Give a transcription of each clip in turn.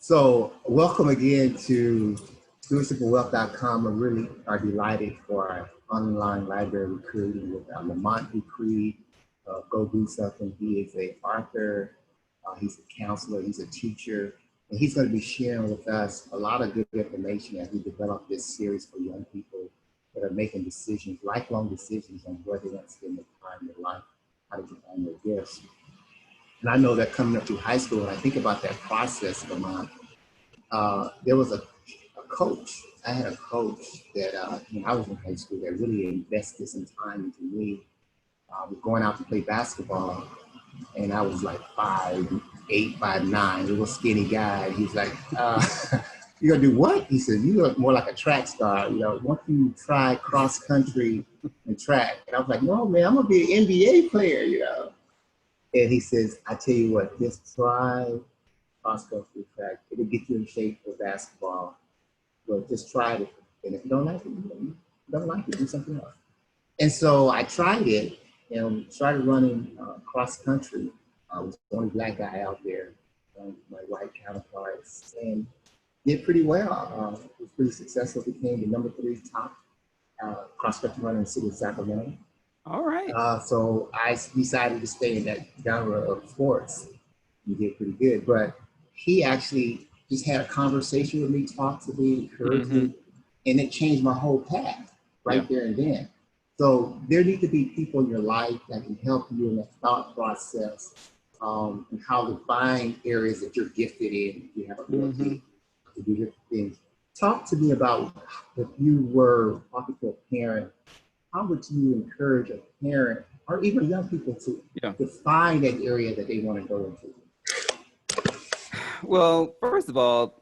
So welcome again to stewardshipofwealth.com. We really are delighted for our online library recruiting with Lamont Dupree. Go Do Something. He is an author, he's a counselor, he's a teacher, and he's going to be sharing with us a lot of good information as we develop this series for young people that are making decisions, lifelong decisions on where they want to spend their time in their life, how to define their gifts. And I know that coming up through high school, when I think about that process, Lamont, there was a coach. I had a coach that when I was in high school that really invested some time into me. Was going out to play basketball, and I was like 5'8", 5'9", little skinny guy. He's like, "You gonna do what?" He said, "You look more like a track star. You know, why don't you try cross country and track?" And I was like, "No, man, I'm gonna be an NBA player." You know. And he says, "I tell you what, just try cross country track. It'll get you in shape for basketball. But just try it. And if you don't like it, do something else." And so I tried it and started running cross country. I was the only black guy out there, my white counterparts, and did pretty well. Was pretty successful. Became the #3 top cross country runner in the city of Sacramento. All right. So I decided to stay in that genre of sports. We did pretty good, but he actually just had a conversation with me, talked to me, encouraged me, and it changed my whole path right there and then. So there need to be people in your life that can help you in that thought process and how to find areas that you're gifted in. You have ability to do different things. Talk to me about if you were talking to a parent, how would you encourage a parent or even young people to find that area that they want to go into? Well, first of all,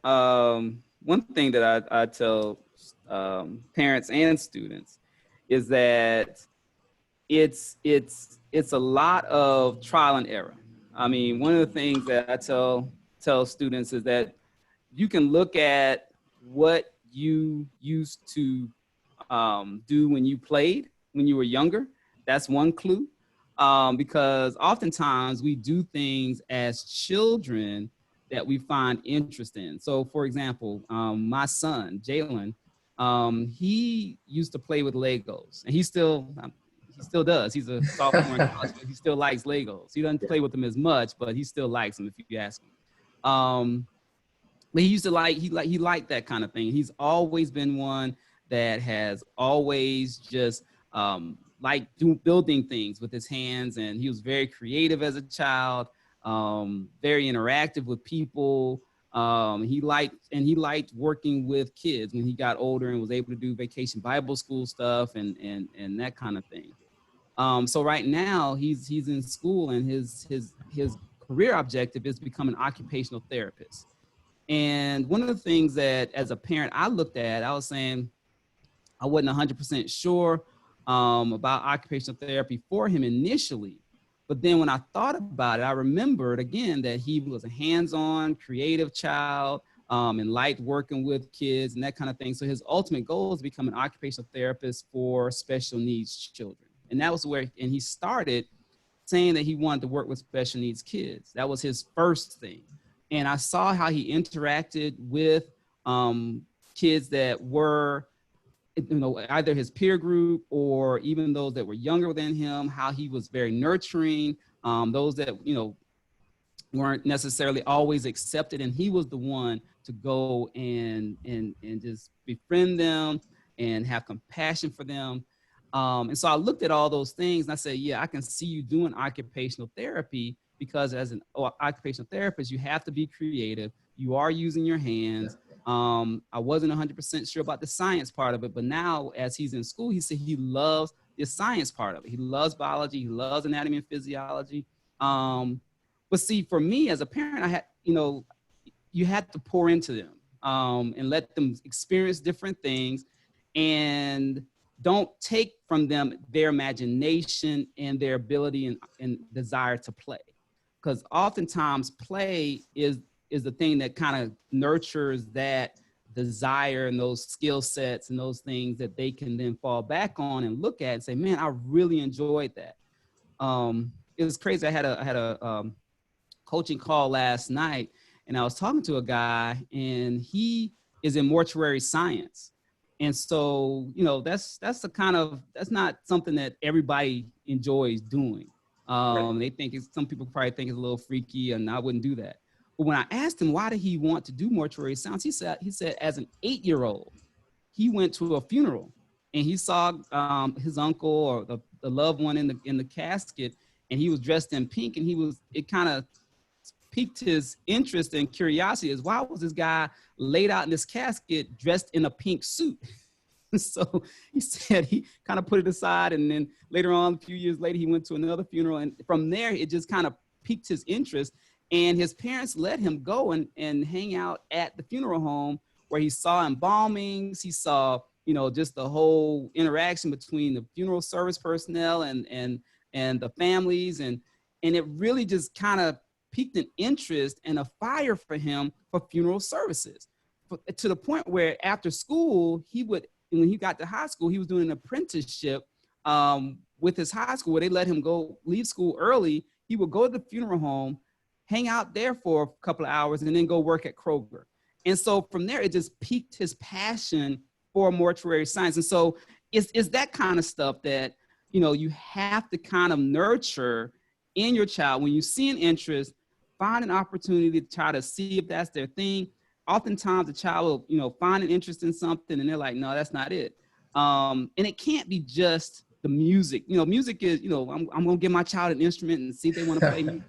one thing that I tell parents and students is that it's a lot of trial and error. I mean, one of the things that I tell students is that you can look at what you used to do when you played, when you were younger. That's one clue, because oftentimes we do things as children that we find interest in. So for example, my son, Jalen, he used to play with Legos, and he still does. He's a sophomore in college, but he still likes Legos. He doesn't play with them as much, but he still likes them if you ask him. But he used to he liked that kind of thing. He's always been one that has always just liked building things with his hands, and he was very creative as a child, very interactive with people. He liked working with kids when he got older and was able to do vacation Bible school stuff and that kind of thing. So right now he's in school, and his career objective is to become an occupational therapist. And one of the things that as a parent I looked at, I was saying I wasn't 100% sure about occupational therapy for him initially. But then when I thought about it, I remembered again that he was a hands-on, creative child and liked working with kids and that kind of thing. So his ultimate goal is to become an occupational therapist for special needs children. And that was and he started saying that he wanted to work with special needs kids. That was his first thing. And I saw how he interacted with kids that were, either his peer group or even those that were younger than him, how he was very nurturing, those that, weren't necessarily always accepted. And he was the one to go and just befriend them and have compassion for them. And so I looked at all those things and I said, yeah, I can see you doing occupational therapy, because as an occupational therapist, you have to be creative. You are using your hands. I wasn't 100% sure about the science part of it, but now as he's in school, he said he loves the science part of it. He loves biology. He loves anatomy and physiology. But see, for me as a parent, I had, you had to pour into them and let them experience different things, and don't take from them their imagination and their ability and desire to play. Because oftentimes play is the thing that kind of nurtures that desire and those skill sets and those things that they can then fall back on and look at and say, man, I really enjoyed that. It was crazy. I had a coaching call last night, and I was talking to a guy, and he is in mortuary science. And so, you know, that's that's not something that everybody enjoys doing. Right. They think some people probably think it's a little freaky, and I wouldn't do that. But when I asked him why did he want to do mortuary science, he said as an 8-year-old, he went to a funeral and he saw his uncle or the loved one in the casket, and he was dressed in pink, and it kind of piqued his interest and curiosity is why was this guy laid out in this casket dressed in a pink suit? So he said he kind of put it aside, and then later on, a few years later, he went to another funeral, and from there, it just kind of piqued his interest. And his parents let him go and hang out at the funeral home where he saw embalmings, he saw, you know, just the whole interaction between the funeral service personnel and the families, and it really just kind of piqued an interest and a fire for him for funeral services, to the point where after school, when he got to high school, he was doing an apprenticeship with his high school where they let him leave school early. He would go to the funeral home, hang out there for a couple of hours, and then go work at Kroger. And so from there, it just piqued his passion for mortuary science. And so it's that kind of stuff that, you know, you have to kind of nurture in your child. When you see an interest, find an opportunity to try to see if that's their thing. Oftentimes the child will, you know, find an interest in something and they're like, no, that's not it. And it can't be just the music. You know, music is, you know, I'm going to give my child an instrument and see if they want to play music.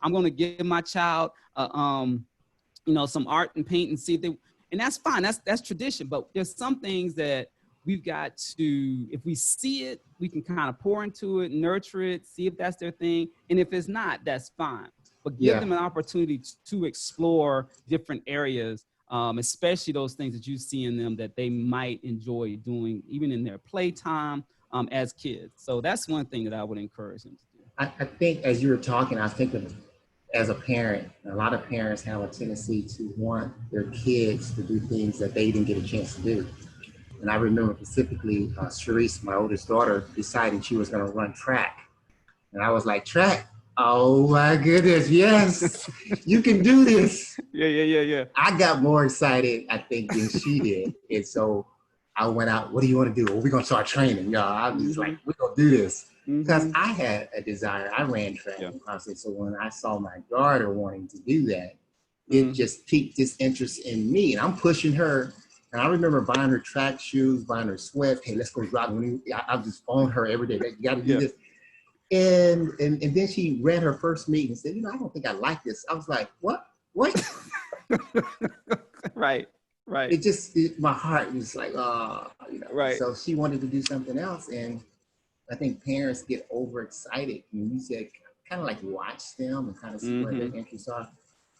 I'm going to give my child, you know, some art and paint and see if they, and that's fine. That's tradition. But there's some things that we've got to, if we see it, we can kind of pour into it, nurture it, see if that's their thing. And if it's not, that's fine. But give them an opportunity to explore different areas, especially those things that you see in them that they might enjoy doing, even in their playtime as kids. So that's one thing that I would encourage them to do. I think as you were talking, I was thinking as a parent, a lot of parents have a tendency to want their kids to do things that they didn't get a chance to do. And I remember specifically Sharice, my oldest daughter, deciding she was going to run track. And I was like, track? Oh my goodness, yes, you can do this. Yeah. I got more excited, I think, than she did. And so I went out, what do you want to do? Well, we're going to start training. You know, I was like, we're going to do this. Because I had a desire. I ran track. So when I saw my daughter wanting to do that, it just piqued this interest in me. And I'm pushing her. And I remember buying her track shoes, buying her sweats. Hey, let's go jogging. I just phone her every day. You got to do this. And then she ran her first meet and said, you know, I don't think I like this. I was like, what? Right. My heart was like, oh, you know. Right. So she wanted to do something else. And I think parents get overexcited. And you said, kind of like watch them and kind of see where their interests are.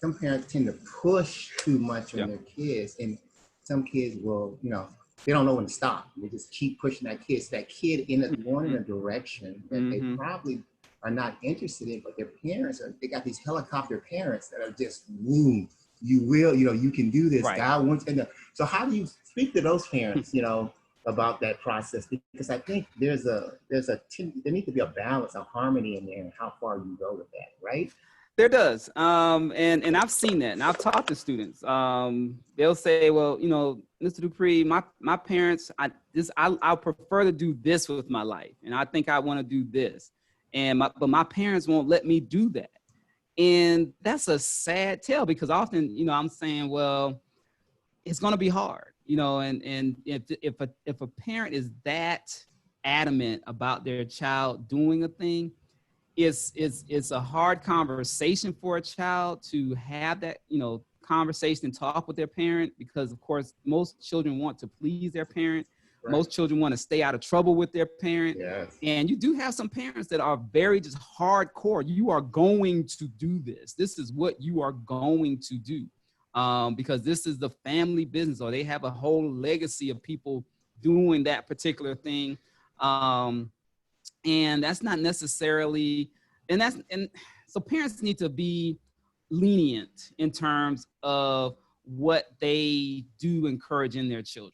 Some parents tend to push too much on their kids. And some kids will, you know, they don't know when to stop. They just keep pushing that kid. So that kid ends up going in a direction that they probably are not interested in, but their parents they got these helicopter parents that are just, you will, you know, you can do this. Right. God wants to. So how do you speak to those parents, you know, about that process? Because I think there needs to be a balance, a harmony in there, and how far you go with that, right? There does. And I've seen that, and I've talked to students. They'll say, well, you know, Mr. Dupree, my parents, I prefer to do this with my life. And I think I want to do this. But my parents won't let me do that. And that's a sad tale, because often, you know, I'm saying, well, it's going to be hard, you know, and if a parent is that adamant about their child doing a thing, it's a hard conversation for a child to have that, you know, conversation and talk with their parent, because of course most children want to please their parent. Right. Most children want to stay out of trouble with their parent. Yes. And you do have some parents that are very just hardcore. You are going to do this. This is what you are going to do, because this is the family business, or they have a whole legacy of people doing that particular thing. And that's not necessarily, and so parents need to be lenient in terms of what they do encourage in their children.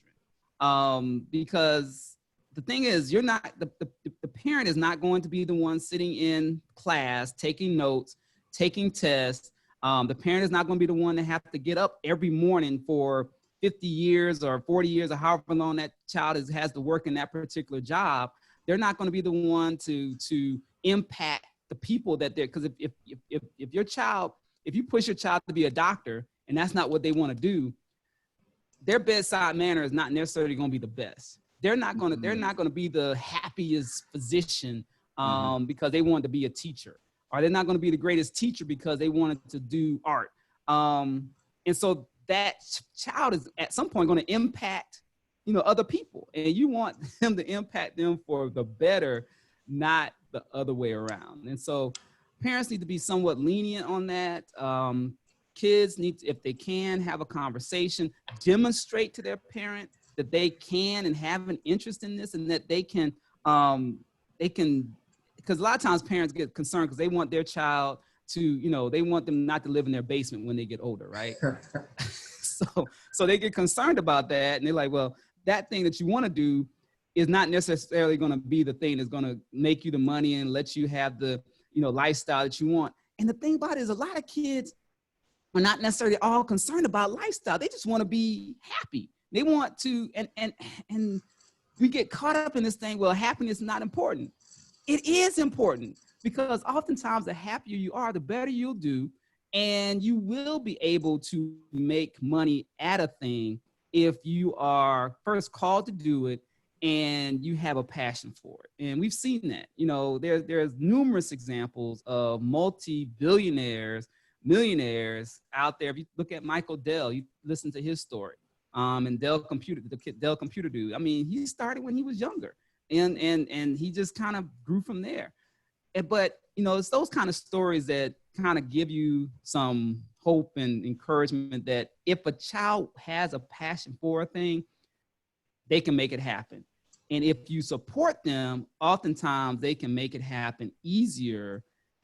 Because the thing is, you're not, the parent is not going to be the one sitting in class, taking notes, taking tests, The parent is not going to be the one that have to get up every morning for 50 years or 40 years or however long that child has to work in that particular job. They're not going to be the one to impact the people that they're, because if your child, if you push your child to be a doctor and that's not what they want to do, their bedside manner is not necessarily going to be the best. They're not going to be the happiest physician because they want to be a teacher, or they're not going to be the greatest teacher because they wanted to do art. And so that child is at some point going to impact, other people, and you want them to impact them for the better, not the other way around. And so parents need to be somewhat lenient on that. Kids need to, if they can, have a conversation, demonstrate to their parent that they can and have an interest in this, and that they can, because a lot of times parents get concerned because they want their child to, they want them not to live in their basement when they get older, right? So they get concerned about that, and they're like, well, that thing that you want to do is not necessarily going to be the thing that's going to make you the money and let you have the, lifestyle that you want. And the thing about it is a lot of kids are not necessarily all concerned about lifestyle. They just want to be happy. They want to, and we get caught up in this thing, well, happiness is not important. It is important, because oftentimes the happier you are, the better you'll do. And you will be able to make money at a thing if you are first called to do it and you have a passion for it. And we've seen that, there's numerous examples of multi-billionaires, millionaires out there. If you look at Michael Dell, you listen to his story, and Dell Computer, the Dell Computer dude. I mean, he started when he was younger, and he just kind of grew from there. But, it's those kind of stories that kind of give you some hope and encouragement that if a child has a passion for a thing, they can make it happen. And if you support them, oftentimes they can make it happen easier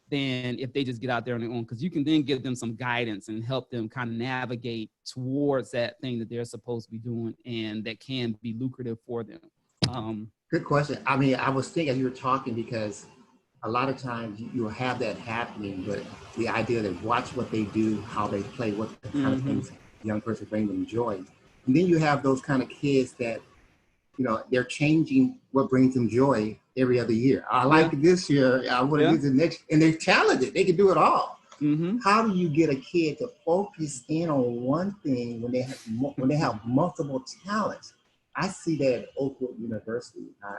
than if they just get out there on their own, because you can then give them some guidance and help them kind of navigate towards that thing that they're supposed to be doing and that can be lucrative for them. Good question. I mean, I was thinking as you were talking, because a lot of times you'll have that happening, but the idea that watch what they do, how they play, what kind of things a young person bring them joy. And then you have those kind of kids that, they're changing what brings them joy every other year. I like it this year. I want to do the next, and they're talented. They can do it all. How do you get a kid to focus in on one thing when they have multiple talents? I see that at Oakwood University. I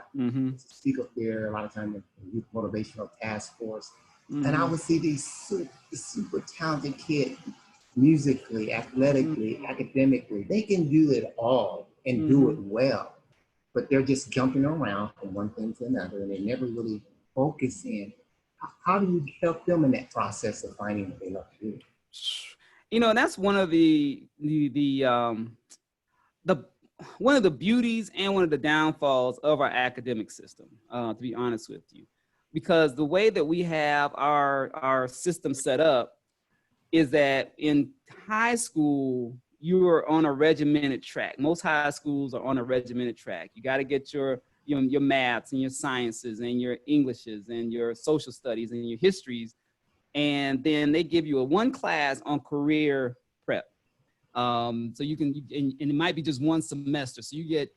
speak up there a lot of times in the youth motivational task force. And I would see these super talented kids, musically, athletically, academically. They can do it all and do it well, but they're just jumping around from one thing to another, and they never really focus in. How do you help them in that process of finding what they love to do? That's one of the one of the beauties and one of the downfalls of our academic system, to be honest with you, because the way that we have our system set up is that in high school, you are on a regimented track. Most high schools are on a regimented track. You got to get your maths and your sciences and your Englishes and your social studies and your histories. And then they give you one class on career prep. So you can, and it might be just one semester. So you get,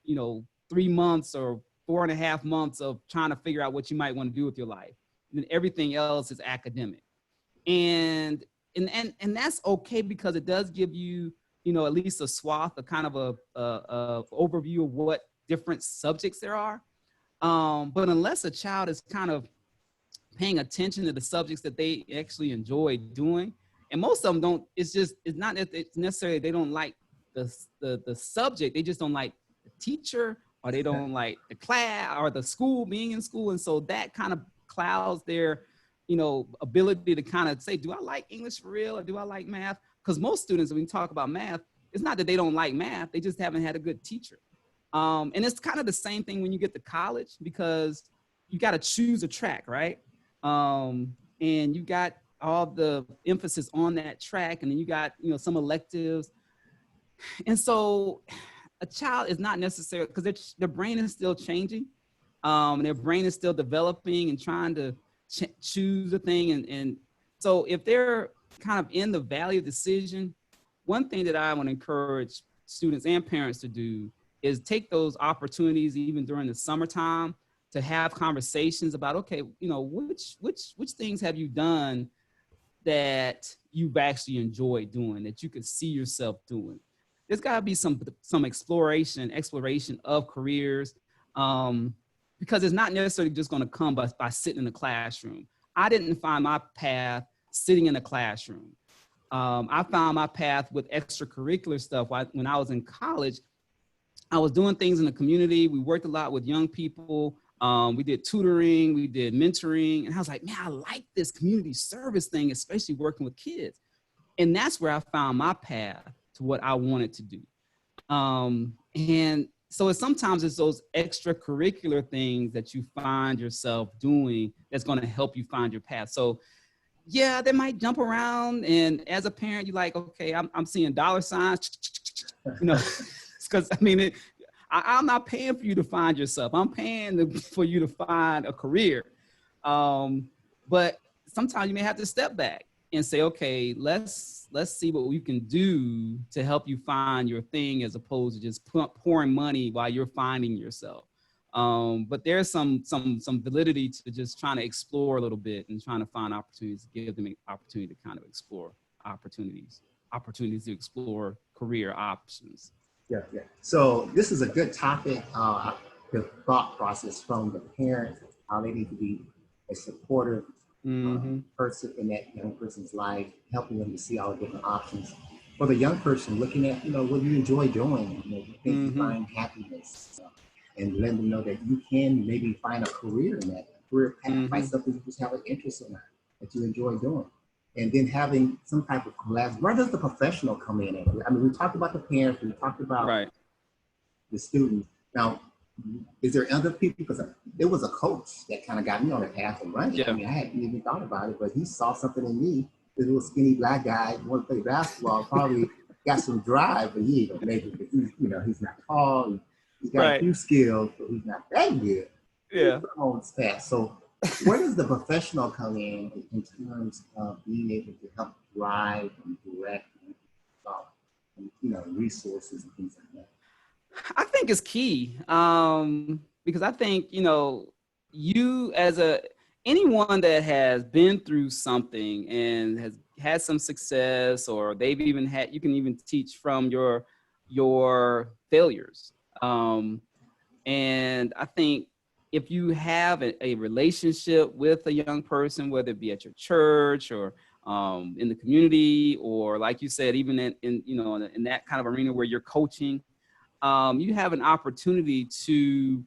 3 months or 4.5 months of trying to figure out what you might want to do with your life. And then everything else is academic. And that's okay, because it does give you, at least a swath, a kind of a overview of what different subjects there are. But unless a child is kind of paying attention to the subjects that they actually enjoy doing, and most of them don't, it's not that it's necessarily they don't like the subject, they just don't like the teacher, or they don't like the class or the school, being in school. And so that kind of clouds their, ability to kind of say, do I like English for real, or do I like math? Because most students, when we talk about math, it's not that they don't like math, they just haven't had a good teacher. And it's kind of the same thing when you get to college, because you got to choose a track, right? And you got all the emphasis on that track, and then you got, some electives. And so a child is not necessarily, because their brain is still changing, their brain is still developing and trying to choose a thing. And so if they're kind of in the valley of decision, one thing that I want to encourage students and parents to do is take those opportunities, even during the summertime, to have conversations about, okay, which things have you done that you've actually enjoyed doing, that you could see yourself doing. There's got to be some exploration of careers, because it's not necessarily just going to come by sitting in a classroom. I didn't find my path sitting in a classroom. I found my path with extracurricular stuff. When I was in college, I was doing things in the community. We worked a lot with young people. We did tutoring, we did mentoring. And I was like, man, I like this community service thing, especially working with kids. And that's where I found my path to what I wanted to do. And so sometimes it's those extracurricular things that you find yourself doing that's going to help you find your path. So yeah, they might jump around. And as a parent, you're like, okay, I'm seeing dollar signs, because I mean, I'm not paying for you to find yourself. I'm paying for you to find a career. But sometimes you may have to step back and say, okay, let's see what we can do to help you find your thing, as opposed to just pouring money while you're finding yourself. But there's some validity to just trying to explore a little bit and trying to find opportunities, give them an opportunity to kind of explore opportunities to explore career options. Yeah, yeah. So this is a good topic, the thought process from the parents, how they need to be a supportive person in that young person's life, helping them to see all the different options. For the young person, looking at, what you enjoy doing, you think you find happiness, and letting them know that you can maybe find a career in that, career path, by something you just have an interest in that you enjoy doing. And then having some type of collab. Where does the professional come in at? I mean, we talked about the parents, we talked about the students. Now, is there other people? Because there was a coach that kind of got me on the path of running. Yeah. I mean, I hadn't even thought about it, but he saw something in me. This little skinny black guy, wanted to play basketball, probably got some drive, but he ain't gonna make it because he's not tall. He's got a few skills, but he's not that good. Yeah. On his path. So where does the professional come in terms of being able to help drive and direct resources and things like that? I think it's key, because I think, you as anyone that has been through something and has had some success, or they've even had, you can even teach from your failures. And I think if you have a relationship with a young person, whether it be at your church or in the community, or like you said, even in that kind of arena where you're coaching, you have an opportunity to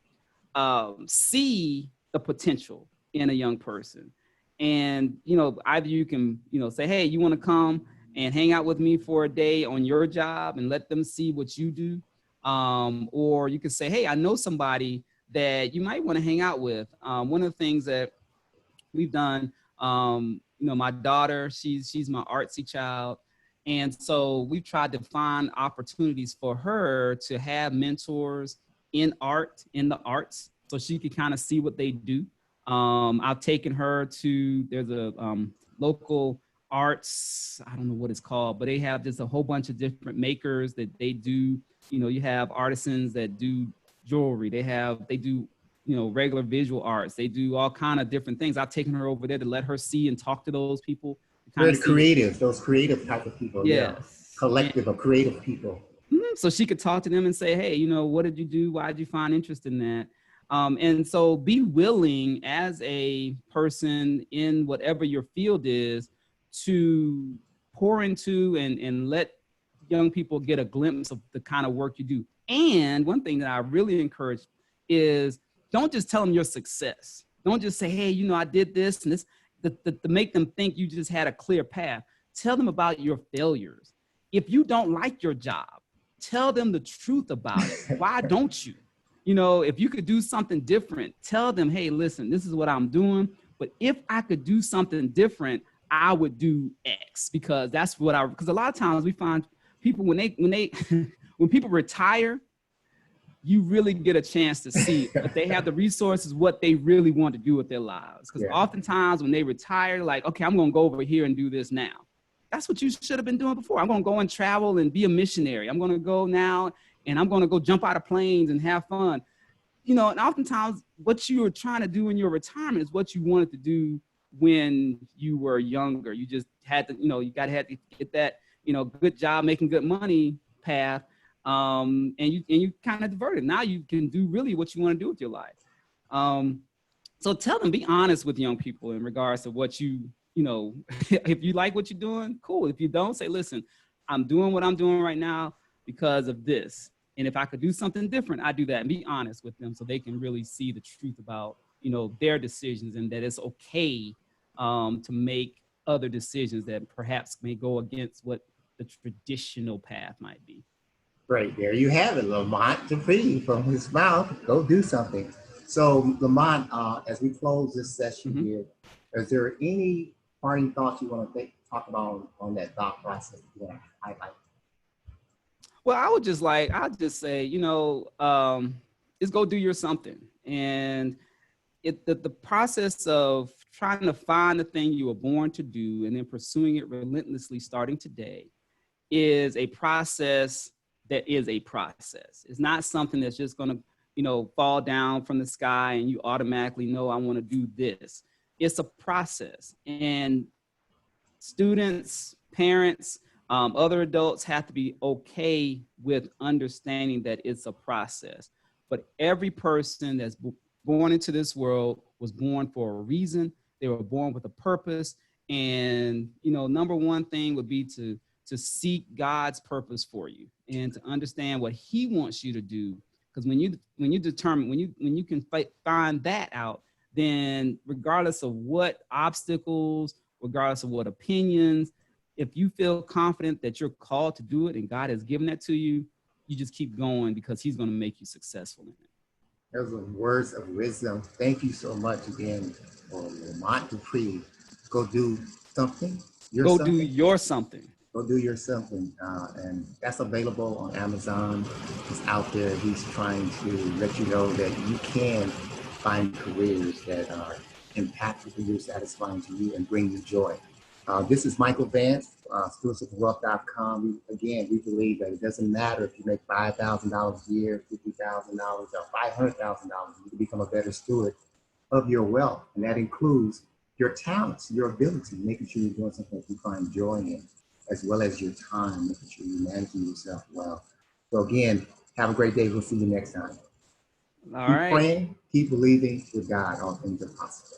see the potential in a young person. And, either you can, say, hey, you want to come and hang out with me for a day on your job and let them see what you do. Or you could say, hey, I know somebody that you might want to hang out with. One of the things that we've done, my daughter, she's my artsy child. And so we've tried to find opportunities for her to have mentors in the arts, so she could kind of see what they do. I've taken her to, there's a local arts, I don't know what it's called, but they have just a whole bunch of different makers that they do. You have artisans that do jewelry. They do, regular visual arts. They do all kind of different things. I've taken her over there to let her see and talk to those people. Very creative, those creative type of people. Yes. Yeah. Collective of creative people. So she could talk to them and say, hey, what did you do? Why did you find interest in that? And so be willing as a person in whatever your field is to pour into and let young people get a glimpse of the kind of work you do. And one thing that I really encourage is don't just tell them your success. Don't just say, hey, I did this and this, to make them think you just had a clear path. Tell them about your failures. If you don't like your job, tell them the truth about it. Why don't you? If you could do something different, tell them, hey, listen, this is what I'm doing. But if I could do something different, I would do X, because that's because a lot of times we find people when people retire, you really get a chance to see if they have the resources, what they really want to do with their lives. Because oftentimes when they retire, like, okay, I'm going to go over here and do this now. that's what you should have been doing before. I'm going to go and travel and be a missionary. I'm going to go now and I'm going to go jump out of planes and have fun. You know, and oftentimes what you were trying to do in your retirement is what you wanted to do when you were younger. You just had to, you know, you had to get that, you know, good job, making good money path. And you kind of diverted. Now you can do really what you want to do with your life. So tell them, be honest with young people in regards to what you know, if you like what you're doing, cool. If you don't, say, listen, I'm doing what I'm doing right now because of this. And if I could do something different, I do that, and be honest with them so they can really see the truth about, you know, their decisions, and that it's okay to make other decisions that perhaps may go against what the traditional path might be. Great, there you have it, Lamont Dupree, from his mouth, go do something. So Lamont, as we close this session here, is there any parting thoughts you want to talk about on that thought process you want to highlight? Well, I'll just say, you know, is go do your something. And the process of trying to find the thing you were born to do and then pursuing it relentlessly starting today is a process that is a process. It's not something that's just going to, you know, fall down from the sky and you automatically know I want to do this. It's a process. And students, parents, other adults have to be okay with understanding that it's a process. But every person that's born into this world was born for a reason. They were born with a purpose. And, you know, number one thing would be to seek God's purpose for you and to understand what he wants you to do. Because when you can find that out, then regardless of what obstacles, regardless of what opinions, if you feel confident that you're called to do it and God has given that to you, you just keep going because he's going to make you successful in it. Those are words of wisdom. Thank you so much again for Lamont Dupree. Go do something. Go do your something. Go do your something. And that's available on Amazon. It's out there. He's trying to let you know that you can find careers that are impactful to you, satisfying to you, and bring you joy. This is Michael Vance, stewardsofwealth.com. We believe that it doesn't matter if you make $5,000 a year, $50,000, or $500,000. You can become a better steward of your wealth. And that includes your talents, your ability, making sure you're doing something that you find joy in, as well as your time, making sure you're managing yourself well. So again, have a great day. We'll see you next time. All keep right. praying, keep believing with God. All things are possible.